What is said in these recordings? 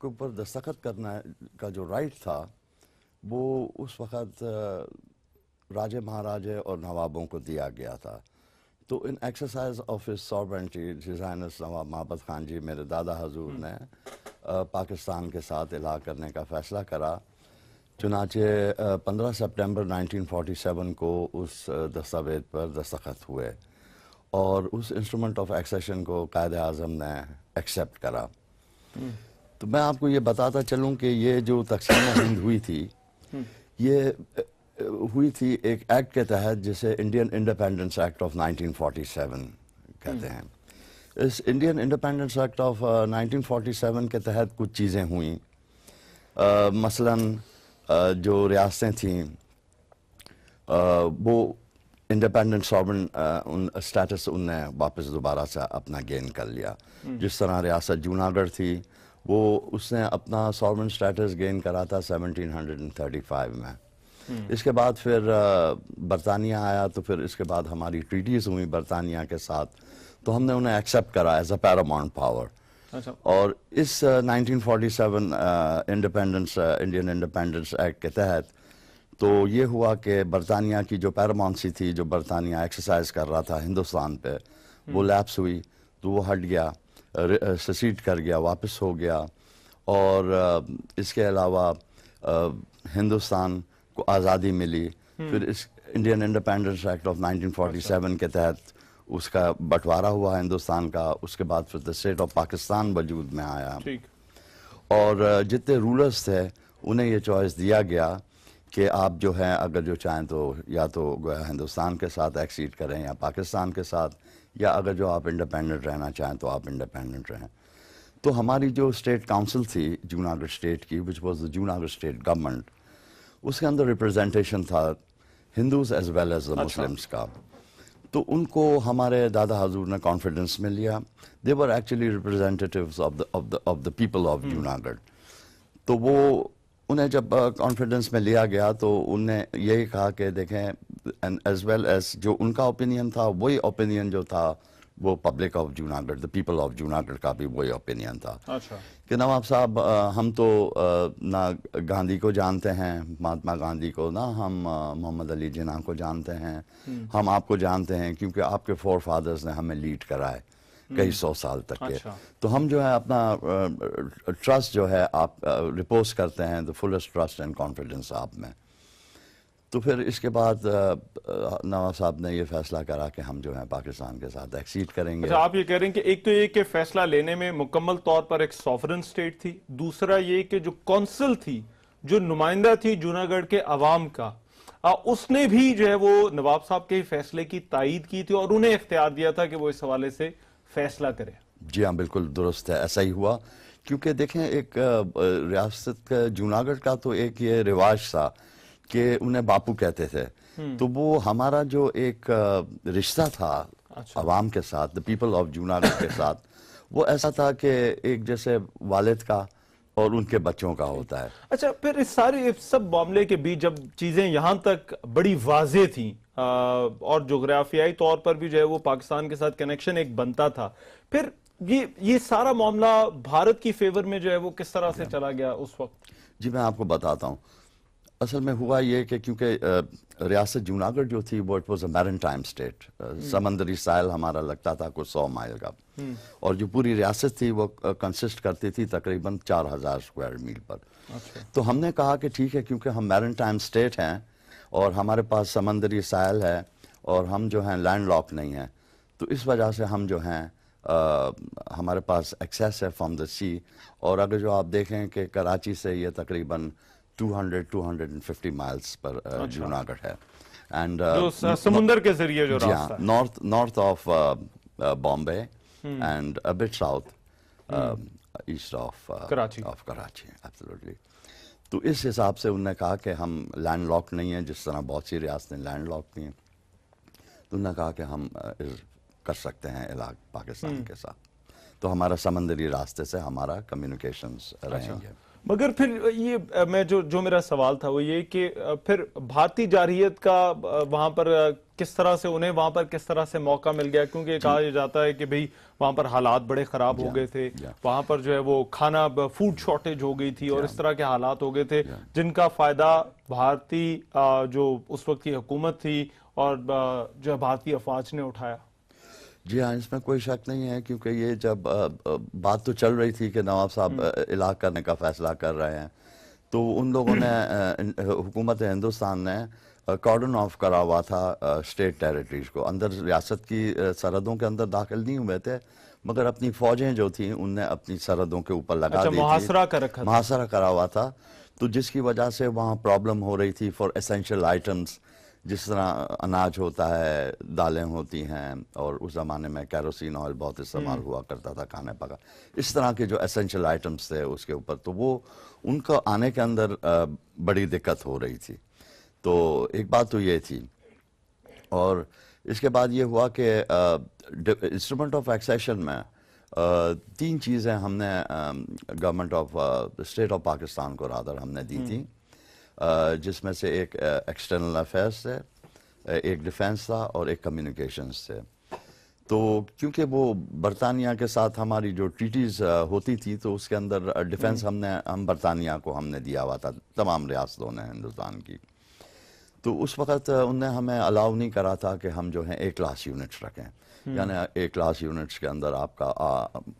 کے اوپر دستخط کرنا کا جو رائٹ تھا وہ اس وقت راجے مہاراجے اور نوابوں کو دیا گیا تھا. تو in exercise of his sovereignty ڈیزائنرز نواب محبت خان جی میرے دادا حضور نے پاکستان کے ساتھ الحاق کرنے کا فیصلہ کرا. چنانچہ 15 سپٹمبر 1947 کو اس دستاویز پر دستخط ہوئے اور اس انسٹرومنٹ آف ایکسیشن کو قائد اعظم نے ایکسیپٹ کرا. تو میں آپ کو یہ بتاتا چلوں کہ یہ جو تقسیم ہند ہوئی تھی یہ ہوئی تھی ایک ایکٹ کے تحت جسے انڈین انڈیپینڈنس ایکٹ آف 1947 کہتے ہیں. اس انڈین انڈیپینڈنس ایکٹ آف 1947 کے تحت کچھ چیزیں ہوئیں. مثلاً جو ریاستیں تھیں وہ انڈیپینڈنٹ ساورن اسٹیٹس ان نے واپس دوبارہ سے اپنا گین کر لیا. جس طرح ریاست جوناگڑھ تھی وہ اس نے اپنا ساورن اسٹیٹس گین کرا تھا 1735 میں. اس کے بعد پھر برطانیہ آیا تو پھر اس کے بعد ہماری ٹریٹیز ہوئی برطانیہ کے ساتھ تو ہم نے انہیں ایکسیپٹ کرا ایز اے پیراماؤنٹ پاور. اور اس 1947 انڈین انڈیپینڈنس ایکٹ کے تحت تو یہ ہوا کہ برطانیہ کی جو پیرامونسی تھی جو برطانیہ ایکسرسائز کر رہا تھا ہندوستان پہ وہ لیپس ہوئی تو وہ ہٹ گیا, سیسیڈ کر گیا, واپس ہو گیا. اور اس کے علاوہ ہندوستان کو آزادی ملی. پھر اس انڈین انڈیپینڈنس ایکٹ آف 1947 کے تحت اس کا بٹوارا ہوا ہندوستان کا. اس کے بعد پھر اسٹیٹ آف پاکستان وجود میں آیا اور جتنے رولرز تھے انہیں یہ چوائس دیا گیا کہ آپ جو ہیں اگر جو چاہیں تو یا تو گویا ہندوستان کے ساتھ ایکسیڈ کریں یا پاکستان کے ساتھ, یا اگر جو آپ انڈیپینڈنٹ رہنا چاہیں تو آپ انڈیپینڈنٹ رہیں. تو ہماری جو اسٹیٹ کاؤنسل تھی جوناگڑھ اسٹیٹ کی which was the Junagadh state government, اس کے اندر ریپرزینٹیشن تھا Hindus as well as the Muslims کا. تو ان کو ہمارے دادا حضور نے کانفیڈنس میں لیا. They were actually representatives of the people of Junagadh. تو وہ انہیں جب کانفیڈنس میں لیا گیا تو انہوں نے یہی کہا کہ دیکھیں ایز ویل ایز جو ان کا اوپینین تھا وہی اوپینین جو تھا وہ public of Junagadh the people of Junagadh کا بھی وہی اوپینین تھا. کہ نواب صاحب ہم تو نہ گاندھی کو جانتے ہیں مہاتما گاندھی کو, نہ ہم محمد علی جناح کو جانتے ہیں. ہم آپ کو جانتے ہیں کیونکہ آپ کے فور فادرز نے ہمیں لیڈ کرائے کئی 100 سال تک کے. تو ہم جو ہے اپنا ٹرسٹ جو ہے آپ ریپوز کرتے ہیں دا فلسٹ ٹرسٹ اینڈ کانفیڈنس آپ میں. تو پھر اس کے بعد نواب صاحب نے یہ فیصلہ کرا کہ ہم جو ہے پاکستان کے ساتھ ایکسیڈ کریں گے. آپ یہ کہہ رہے ہیں کہ ایک تو یہ کہ فیصلہ لینے میں مکمل طور پر ایک سوورن سٹیٹ تھی, دوسرا یہ کہ جو کونسل تھی جو نمائندہ تھی جوناگڑھ کے عوام کا اس نے بھی جو ہے وہ نواب صاحب کے فیصلے کی تائید کی تھی اور انہیں اختیار دیا تھا کہ وہ اس حوالے سے فیصلہ کرے. جی ہاں بالکل درست ہے, ایسا ہی ہوا. کیونکہ دیکھیں ایک ریاست کا جوناگڑھ کا تو ایک یہ رواج تھا کہ انہیں باپو کہتے تھے. تو وہ ہمارا جو ایک رشتہ تھا عوام کے ساتھ دا پیپل آف جوناگڑھ کے ساتھ وہ ایسا تھا کہ ایک جیسے والد کا اور ان کے بچوں کا ہوتا ہے. اچھا پھر اس سارے سب معاملے کے بیچ جب چیزیں یہاں تک بڑی واضح تھیں اور جغرافیائی طور پر بھی جو ہے وہ پاکستان کے ساتھ کنیکشن ایک بنتا تھا, پھر یہ سارا معاملہ بھارت کی فیور میں جو ہے وہ کس طرح سے چلا گیا اس وقت؟ جی میں آپ کو بتاتا ہوں. اصل میں ہوا یہ کہ کیونکہ ریاست جوناگڑھ جو تھی وہ اٹ واز اے میرنٹائم اسٹیٹ, سمندری ساحل ہمارا لگتا تھا کچھ 100 مائل کا, اور جو پوری ریاست تھی وہ کنسسٹ کرتی تھی تقریباً 4000 اسکوائر میل پر. تو ہم نے کہا کہ ٹھیک ہے کیونکہ ہم میرنٹائم اسٹیٹ ہیں اور ہمارے پاس سمندری ساحل ہے اور ہم جو ہیں لینڈ لاک نہیں ہیں, تو اس وجہ سے ہم جو ہیں ہمارے پاس ایکسیس ہے فرام دا سی. اور اگر جو آپ دیکھیں کہ کراچی سے یہ تقریباً 250 مائلز پر جوناگڑھ ہے, اینڈ سمندر کے ذریعے جو راستہ ہے north of Bombay and a but south east of Karachi. Absolutely. تو اس حساب سے انہوں نے کہا کہ ہم لینڈ لاک نہیں ہیں جس طرح بہت سی ریاستیں لینڈ لاک نہیں ہیں. تو انہوں نے کہا کہ ہم کر سکتے ہیں علاقہ پاکستان کے ساتھ, تو ہمارا سمندری راستے سے ہمارا کمیونیکیشنز رہیں گے. مگر پھر یہ میں جو میرا سوال تھا وہ یہ کہ پھر بھارتی جارحیت کا وہاں پر کس طرح سے انہیں وہاں پر کس طرح سے موقع مل گیا؟ کیونکہ کہا جاتا ہے کہ بھئی وہاں پر حالات بڑے خراب ہو گئے تھے، وہاں پر جو ہے وہ کھانا فوڈ شارٹیج ہو گئی تھی اور اس طرح کے حالات ہو گئے تھے جن کا فائدہ بھارتی جو اس وقت کی حکومت تھی اور جو بھارتی افواج نے اٹھایا۔ جی ہاں، اس میں کوئی شک نہیں ہے، کیونکہ یہ جب بات تو چل رہی تھی کہ نواب صاحب الاغ کرنے کا فیصلہ کر رہے ہیں، تو ان لوگوں نے حکومت ہندوستان نے کارڈن آف کرا ہوا تھا اسٹیٹ ٹیریٹریز کو، اندر ریاست کی سرحدوں کے اندر داخل نہیں ہوئے تھے، مگر اپنی فوجیں جو تھیں ان نے اپنی سرحدوں کے اوپر لگا دی تھی، محاصرہ کر رکھا تھا، محاصرہ کرا ہوا تھا، تو جس کی وجہ سے وہاں پرابلم ہو رہی تھی فار اسینشیل آئٹمس، جس طرح اناج ہوتا ہے، دالیں ہوتی ہیں، اور اس زمانے میں کیروسین آئل بہت استعمال ہوا کرتا تھا کھانے پکا، اس طرح کے جو اسینشیل آئٹمس تھے اس کے اوپر، تو وہ ان کو آنے کے اندر بڑی دقت ہو رہی تھی۔ تو ایک بات تو یہ تھی، اور اس کے بعد یہ ہوا کہ انسٹرومنٹ آف ایکسیشن میں 3 چیزیں ہم نے government of state of Pakistan کو رادر ہم نے دی تھی، جس میں سے ایک ایکسٹرنل افیئرس سے، ایک ڈیفینس تھا اور ایک کمیونیکیشنز تھے۔ تو کیونکہ وہ برطانیہ کے ساتھ ہماری جو ٹریٹیز ہوتی تھی تو اس کے اندر ڈیفینس ہم برطانیہ کو ہم نے دیا ہوا تھا، تمام ریاستوں نے ہندوستان کی، تو اس وقت ان نے ہمیں الاؤ نہیں کرا تھا کہ ہم جو ہیں A کلاس یونٹس رکھیں، یعنی A کلاس یونٹس کے اندر آپ کا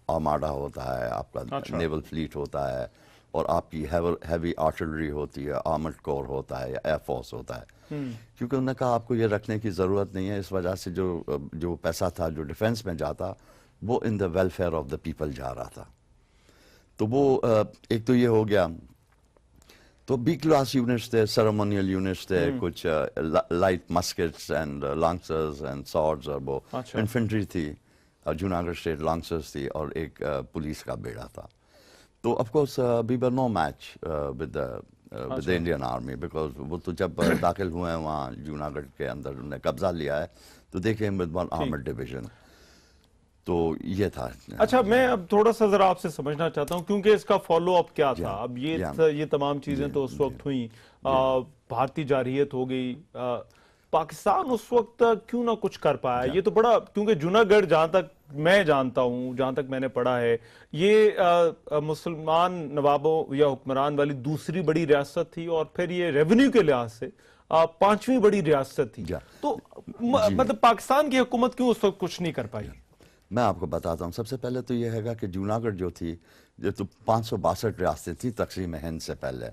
آرماڈا ہوتا ہے، آپ کا نیول فلیٹ ہوتا ہے، اور آپ کی ہیوی آرٹلری ہوتی ہے، آرمڈ کور ہوتا ہے یا ایئر فورس ہوتا ہے، کیونکہ انہوں نے کہا آپ کو یہ رکھنے کی ضرورت نہیں ہے، اس وجہ سے جو پیسہ تھا جو ڈیفینس میں جاتا وہ in the welfare of the people جا رہا تھا۔ تو وہ ایک تو یہ ہو گیا، تو B کلاس یونٹس تھے، سیریمونیل یونٹس تھے، کچھ لائٹ مسکٹس اینڈ لانسرز اینڈ سارڈز، اور وہ انفنٹری تھی، جوناگڑھ اسٹیٹ لانسرز تھی، اور ایک پولیس کا بیڑا تھا۔ تو of course we were no match with the Indian army, because وہ تو جب داخل ہوئے ہیں وہاں جوناگڑھ کے اندر، انہوں نے قبضہ لیا ہے، تو دیکھیں ود ون آرمڈ ڈویژن، تو یہ تھا۔ اچھا، میں اب تھوڑا سا ذرا آپ سے سمجھنا چاہتا ہوں، کیونکہ اس کا فالو اپ کیا تھا؟ اب یہ تمام چیزیں تو اس وقت ہوئیں، بھارتی جارحیت ہو گئی، پاکستان اس وقت کیوں نہ کچھ کر پایا؟ یہ تو بڑا، کیونکہ جوناگڑھ جہاں تک میں جانتا ہوں، جہاں تک میں نے پڑھا ہے، یہ مسلمان نوابوں یا حکمران والی دوسری بڑی ریاست تھی، اور پھر یہ ریونیو کے لحاظ سے 5ویں بڑی ریاست تھی، تو مطلب پاکستان کی حکومت کیوں اس وقت کچھ نہیں کر پائی؟ میں آپ کو بتاتا ہوں، سب سے پہلے تو یہ ہے کہ جوناگڑھ جو تھی، جو تو 562 ریاستیں تھیں تقسیم ہند سے پہلے،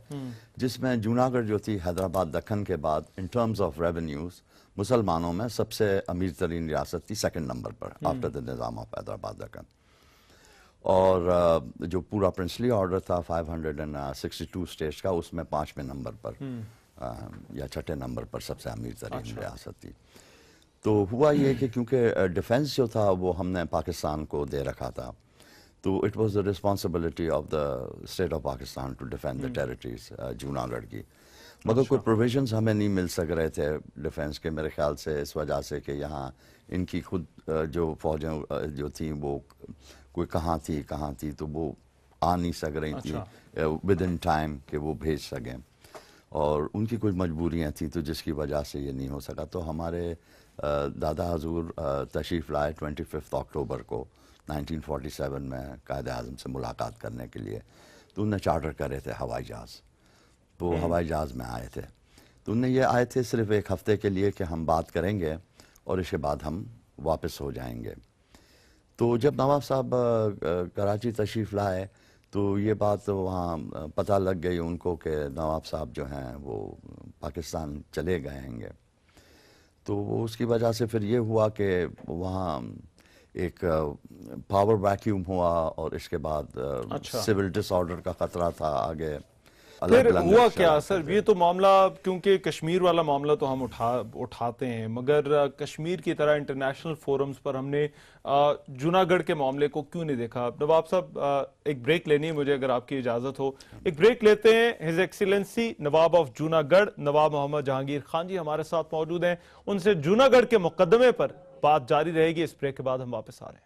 جس میں جوناگڑھ جو تھی حیدرآباد دکن کے بعد ان ٹرمز آف ریونیوز مسلمانوں میں سب سے امیر ترین ریاست تھی، 2nd number per after the نظام آف حیدرآباد دکن، اور جو پورا پرنسلی آرڈر تھا 562 اسٹیٹس کا، اس میں 5ویں نمبر پر یا 6 نمبر پر سب سے امیر ترین ریاست تھی۔ تو ہوا یہ کہ کیونکہ ڈیفینس جو تھا وہ ہم نے پاکستان کو دے رکھا تھا، تو it was the responsibility of the state of Pakistan to defend the territories Junagadh کی، مگر کوئی پروویژنز ہمیں نہیں مل سک رہے تھے ڈیفینس کے، میرے خیال سے اس وجہ سے کہ یہاں ان کی خود جو فوجیں جو تھیں وہ کوئی کہاں تھی تو وہ آ نہیں سک رہی تھیں ود ان ٹائم کہ وہ بھیج سکیں، اور ان کی کچھ مجبوریاں تھیں، تو جس کی وجہ سے یہ نہیں ہو سکا۔ تو ہمارے دادا حضور تشریف لائے 25 اکتوبر کو 1947 میں قائد اعظم سے ملاقات کرنے کے لیے، تو انہوں نے چارٹر کرے تھے ہوائی جہاز، تو ہوائی جہاز میں آئے تھے، تو انہیں یہ آئے تھے صرف 1 ہفتے کے لیے کہ ہم بات کریں گے اور اس کے بعد ہم واپس ہو جائیں گے۔ تو جب نواب صاحب کراچی تشریف لائے تو یہ بات وہاں پتہ لگ گئی ان کو کہ نواب صاحب جو ہیں وہ پاکستان چلے گئے ہیں گے، تو اس کی وجہ سے پھر یہ ہوا کہ وہاں ایک پاور ویکیوم ہوا، اور اس کے بعد سول ڈس آرڈر کا خطرہ تھا آگے۔ پھر ہوا کیا سر؟ یہ تو معاملہ، کیونکہ کشمیر والا معاملہ تو ہم اٹھاتے ہیں، مگر کشمیر کی طرح انٹرنیشنل فورمز پر ہم نے جوناگڑھ کے معاملے کو کیوں نہیں دیکھا؟ نواب صاحب ایک بریک لینی ہے مجھے، اگر آپ کی اجازت ہو ایک بریک لیتے ہیں۔ His excellency Nawab of Junagadh Nawab Muhammad Jahangir Khan ji ہمارے ساتھ موجود ہیں، ان سے جوناگڑھ کے مقدمے پر بات جاری رہے گی۔ اس بریک کے بعد ہم واپس آ رہے ہیں۔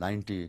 90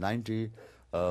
90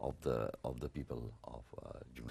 of the people of June।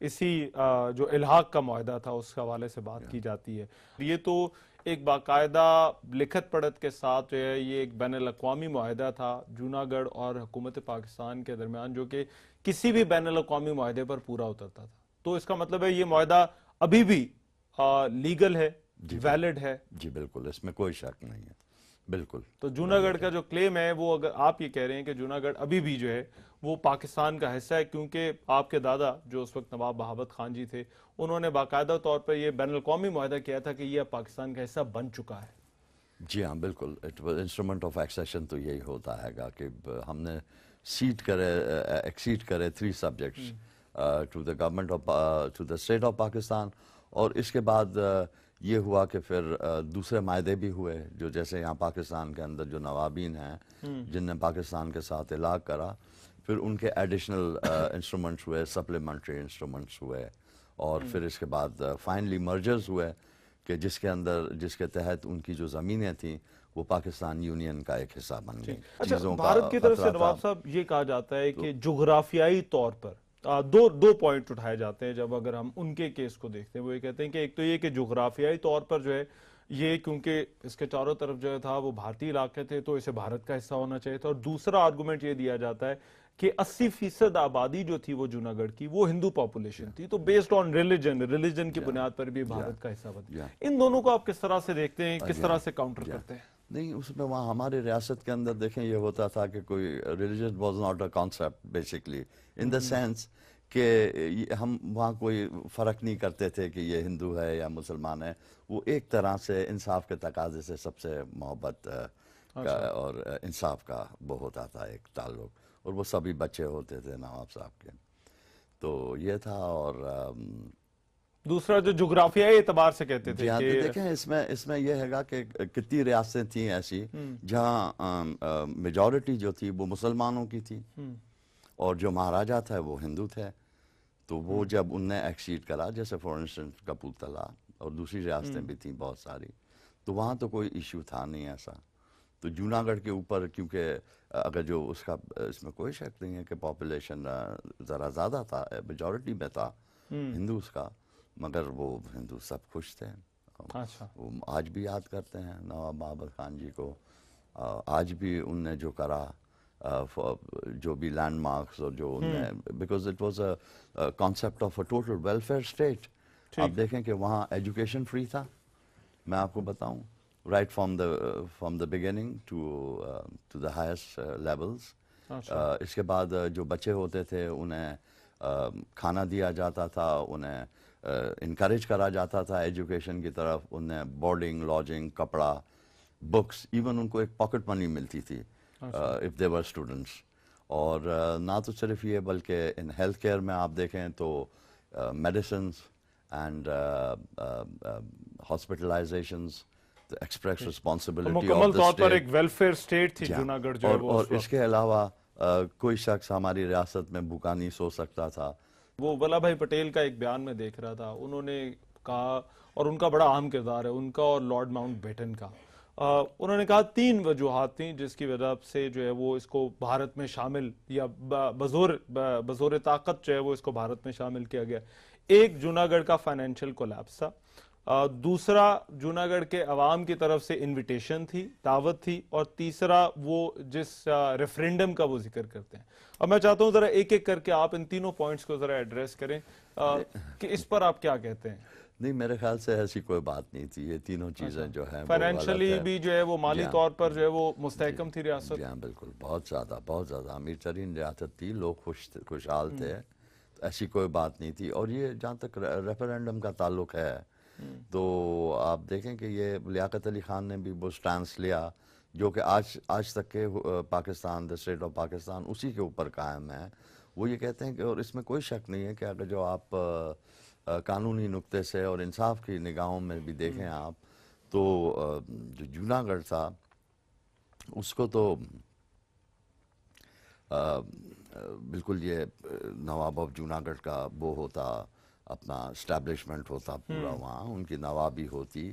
اسی جو الحاق کا معاہدہ تھا اس حوالے سے بات کی جاتی ہے. یہ تو ایک باقاعدہ لکھت پڑھت کے ساتھ جو ہے یہ ایک بین الاقوامی معاہدہ تھا جوناگڑھ اور حکومت پاکستان کے درمیان، جو کہ کسی بھی بین الاقوامی معاہدے پر پورا اترتا تھا. تو اس کا مطلب ہے یہ معاہدہ ابھی بھی لیگل ہے، ویلڈ ہے. جی بالکل، اس میں کوئی شک نہیں ہے، بالکل. تو جوناگڑھ کا جو کلیم ہے وہ، اگر آپ یہ کہہ رہے ہیں کہ جوناگڑھ ابھی بھی جو ہے وہ پاکستان کا حصہ ہے، کیونکہ آپ کے دادا جو اس وقت نواب بہاوت خان جی تھے انہوں نے باقاعدہ طور پر یہ بین الاقوامی معاہدہ کیا تھا کہ یہ اب پاکستان کا حصہ بن چکا ہے. جی ہاں بالکل. انسٹرومنٹ آف ایکسیشن تو یہی ہوتا ہے گا کہ ہم نے ایکسیڈ کرے 3 subjects to the government of to the state of Pakistan. اور اس کے بعد یہ ہوا کہ پھر دوسرے معاہدے بھی ہوئے، جو جیسے یہاں پاکستان کے اندر جو نوابین ہیں جن نے پاکستان کے ساتھ الحاق کرا، پھر ان کے ایڈیشنل انسٹرومنٹس ہوئے، سپلیمنٹری انسٹرومنٹس ہوئے، اور پھر اس کے بعد فائنلی مرجرز ہوئے کہ جس کے تحت ان کی جو زمینیں تھیں وہ پاکستان یونین کا ایک حصہ بن گئی. اچھا، بھارت کی طرف سے نواب صاحب یہ کہا جاتا ہے کہ جغرافیائی طور پر دو پوائنٹ اٹھائے جاتے ہیں جب اگر ہم ان کے کیس کو دیکھتے ہیں. وہ یہ کہتے ہیں کہ ایک تو یہ کہ جغرافیائی طور پر جو ہے یہ کیونکہ اس کے چاروں طرف جو تھا وہ بھارتی علاقے تھے تو اسے بھارت کا حصہ ہونا چاہیے تھا. اور دوسرا آرگومنٹ یہ دیا جاتا ہے کہ 80% آبادی جو تھی وہ جوناگڑھ کی وہ ہندو پاپولیشن تھی، تو بیسڈ آن ریلیجن کی بنیاد پر بھی بھارت کا حصہ بن. ان دونوں کو آپ کس طرح سے دیکھتے ہیں، کس طرح سے کاؤنٹر کرتے ہیں؟ نہیں، اس میں وہاں ہماری ریاست کے اندر دیکھیں یہ ہوتا تھا کہ کوئی religion was not a concept basically, in the sense کہ ہم وہاں کوئی فرق نہیں کرتے تھے کہ یہ ہندو ہے یا مسلمان ہے. وہ ایک طرح سے انصاف کے تقاضے سے سب سے محبت کا اور انصاف کا وہ ہوتا تھا ایک تعلق، اور وہ سبھی بچے ہوتے تھے نواب صاحب کے. تو یہ تھا. اور دوسرا جو جغرافیائی اعتبار سے کہتے تھے کہ دیکھیں اس میں یہ ہے گا کہ کتنی ریاستیں تھیں ایسی جہاں میجورٹی جو تھی وہ مسلمانوں کی تھی، اور جو مہاراجا تھا وہ ہندو تھے. تو وہ جب ان نے ایکسیڈ کرا، جیسے فار انسٹنس کپورتھلا اور دوسری ریاستیں بھی تھیں بہت ساری، تو وہاں تو کوئی ایشو تھا نہیں ایسا. تو جوناگڑھ کے اوپر کیونکہ اگر جو اس میں کوئی شک نہیں ہے کہ پاپولیشن ذرا زیادہ تھا، میجورٹی میں تھا ہندوز کا، مگر وہ ہندو سب خوش تھے. وہ آج بھی یاد کرتے ہیں نواب بہاوت خان جی کو. آج بھی ان نے جو کرا، جو بھی لینڈ مارکس اور جو ان نے، because it was a concept of a total welfare state. آپ دیکھیں کہ وہاں ایجوکیشن فری تھا، میں آپ کو بتاؤں، right from the beginning to the highest levels. اس کے بعد جو بچے ہوتے تھے انہیں کھانا دیا جاتا تھا، انہیں انکریج کرا جاتا تھا ایجوکیشن کی طرف. انہیں بورڈنگ، لاڈجنگ، کپڑا، بکس، ایون ان کو ایک پاکٹ منی ملتی تھی if they were students. اور نہ تو صرف یہ بلکہ ان ہیلتھ کیئر میں آپ دیکھیں تو میڈیسنس اینڈ ہاسپٹلائزیشنز ایکسپریس رسپانسبلٹی مکمل طور پر ایک ویلفیئر اسٹیٹ تھی جوناگڑھ جو ہے وہ. اور اس کے علاوہ کوئی شخص ہماری ریاست میں بھوکا نہیں سو سکتا تھا. وہ ولبھ بھائی پٹیل کا ایک بیان میں دیکھ رہا تھا، انہوں نے کہا، اور ان کا بڑا اہم کردار ہے ان کا اور لارڈ ماؤنٹ بیٹن کا. انہوں نے کہا 3 وجوہات تھیں جس کی وجہ سے جو ہے وہ اس کو بھارت میں شامل یا بزور طاقت جو ہے وہ اس کو بھارت میں شامل کیا گیا. ایک جوناگڑھ کا فائنینشیل کولیپس تھا، دوسرا جوناگڑھ کے عوام کی طرف سے انویٹیشن تھی، دعوت تھی، اور تیسرا وہ جس ریفرینڈم کا وہ ذکر کرتے ہیں. اب میں چاہتا ہوں ذرا ایک ایک کر کے آپ ان تینوں پوائنٹس کو ذرا ایڈریس کریں کہ اس پر آپ کیا کہتے ہیں. نہیں، میرے خیال سے ایسی کوئی بات نہیں تھی. یہ تینوں چیزیں جو ہیں فائنینشلی بھی جو ہے وہ مالی طور پر جو ہے وہ مستحکم تھی ریاست. جی ہاں بالکل، بہت زیادہ امیر ترین ریاست تھی، لوگ خوشحال تھے، ایسی کوئی بات نہیں تھی. اور یہ جہاں تک ریفرینڈم کا تعلق ہے تو آپ دیکھیں کہ یہ لیاقت علی خان نے بھی وہ سٹانس لیا جو کہ آج تک کے پاکستان، دا اسٹیٹ آف پاکستان اسی کے اوپر قائم ہے. وہ یہ کہتے ہیں کہ، اور اس میں کوئی شک نہیں ہے کہ اگر جو آپ قانونی نقطے سے اور انصاف کی نگاہوں میں بھی دیکھیں آپ تو جو جوناگڑھ تھا اس کو تو بالکل یہ نواب آف جوناگڑھ کا وہ ہوتا، اپنا اسٹیبلشمنٹ ہوتا پورا وہاں، ان کی نوابی ہوتی،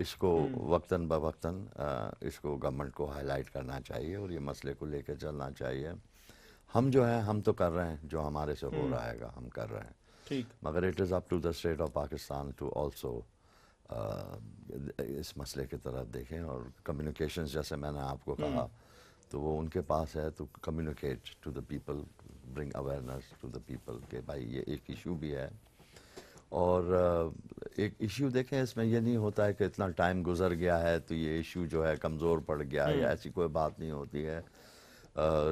اس کو وقتاً بوقتاً اس کو گورنمنٹ کو ہائی لائٹ کرنا چاہیے اور یہ مسئلے کو لے کے چلنا چاہیے. ہم جو ہیں ہم تو کر رہے ہیں جو ہمارے سے ہو رہا ہے گا ہم کر رہے ہیں, ٹھیک, مگر it is up to the state of Pakistan to also اس مسئلے کی طرف دیکھیں. اور کمیونیکیشنز جیسے میں نے آپ کو کہا تو وہ ان کے پاس ہے, تو communicate to the people, bring awareness to the people کہ بھائی یہ ایک ایشو بھی ہے. اور ایک ایشو دیکھیں اس میں یہ نہیں ہوتا ہے کہ اتنا ٹائم گزر گیا ہے تو یہ ایشو جو ہے کمزور پڑ گیا ہے, ایسی کوئی بات نہیں ہوتی ہے.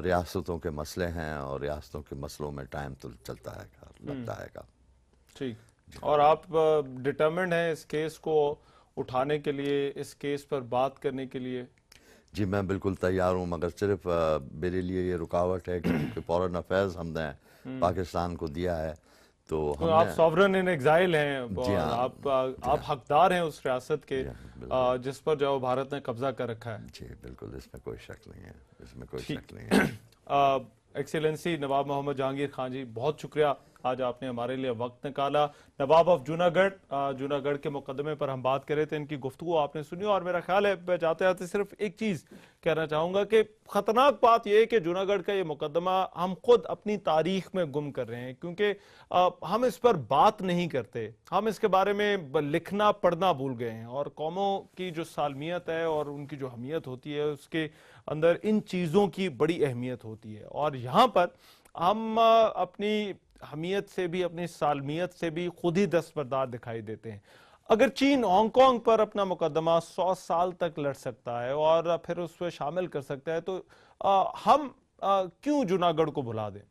ریاستوں کے مسئلے ہیں اور ریاستوں کے مسئلوں میں ٹائم تو چلتا ہے گا, لگتا ہے گا. ٹھیک. اور آپ ڈٹرمنڈ ہیں اس کیس کو اٹھانے کے لیے, اس کیس پر بات کرنے کے لیے؟ جی میں بالکل تیار ہوں, مگر صرف میرے لیے یہ رکاوٹ ہے کہ فورن افیئرز ہم نے پاکستان کو دیا ہے تو ہم آپ سوورن ان ایگزائل ہیں اور آپ حقدار ہیں اس ریاست کے جس پر جو بھارت نے قبضہ کر رکھا ہے. جی بالکل, اس میں کوئی شک نہیں ہے, اس میں کوئی شک نہیں ہے. ایکسیلنسی نواب محمد جہانگیر خان جی, بہت شکریہ آج آپ نے ہمارے لیے وقت نکالا. نواب آف جوناگڑھ گڑھ کے مقدمے پر ہم بات کر رہے تھے, ان کی گفتگو آپ نے سنی. اور میرا خیال ہے میں جاتے جاتے صرف ایک چیز کہنا چاہوں گا کہ خطرناک بات یہ ہے کہ جوناگڑھ کا یہ مقدمہ ہم خود اپنی تاریخ میں گم کر رہے ہیں, کیونکہ ہم اس پر بات نہیں کرتے, ہم اس کے بارے میں لکھنا پڑھنا بھول گئے ہیں. اور قوموں کی جو سالمیت ہے اور ان کی جو اہمیت ہوتی ہے اس کے اندر ان چیزوں کی بڑی اہمیت ہوتی ہے. اور یہاں پر ہم اپنی اہمیت سے بھی, اپنی سالمیت سے بھی خود ہی دستبردار دکھائی دیتے ہیں. اگر چین ہانگ کانگ پر اپنا مقدمہ 100 سال تک لڑ سکتا ہے اور پھر اس پہ شامل کر سکتا ہے تو ہم کیوں جوناگڑھ کو بھلا دیں؟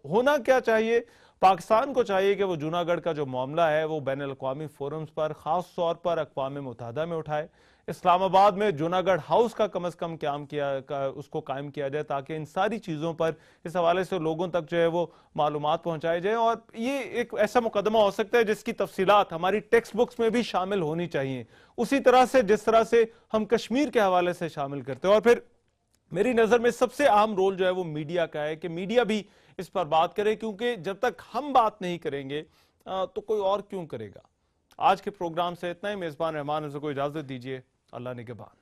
ہونا کیا چاہیے؟ پاکستان کو چاہیے کہ وہ جوناگڑھ کا جو معاملہ ہے وہ بین الاقوامی فورمز پر, خاص طور پر اقوام متحدہ میں اٹھائے. اسلام آباد میں جوناگڑھ ہاؤس کا کم از کم اس کو قائم کیا جائے تاکہ ان ساری چیزوں پر اس حوالے سے لوگوں تک جو ہے وہ معلومات پہنچائی جائیں. اور یہ ایک ایسا مقدمہ ہو سکتا ہے جس کی تفصیلات ہماری ٹیکسٹ بکس میں بھی شامل ہونی چاہیے, اسی طرح سے جس طرح سے ہم کشمیر کے حوالے سے شامل کرتے ہیں. اور پھر میری نظر میں سب سے اہم رول جو ہے وہ میڈیا کا ہے کہ میڈیا بھی اس پر بات کرے, کیونکہ جب تک ہم بات نہیں کریں گے تو کوئی اور کیوں کرے گا. آج کے پروگرام سے اتنا ہی. میزبان رحمان سے کوئی اجازت دیجیے. اللہ نگہبان.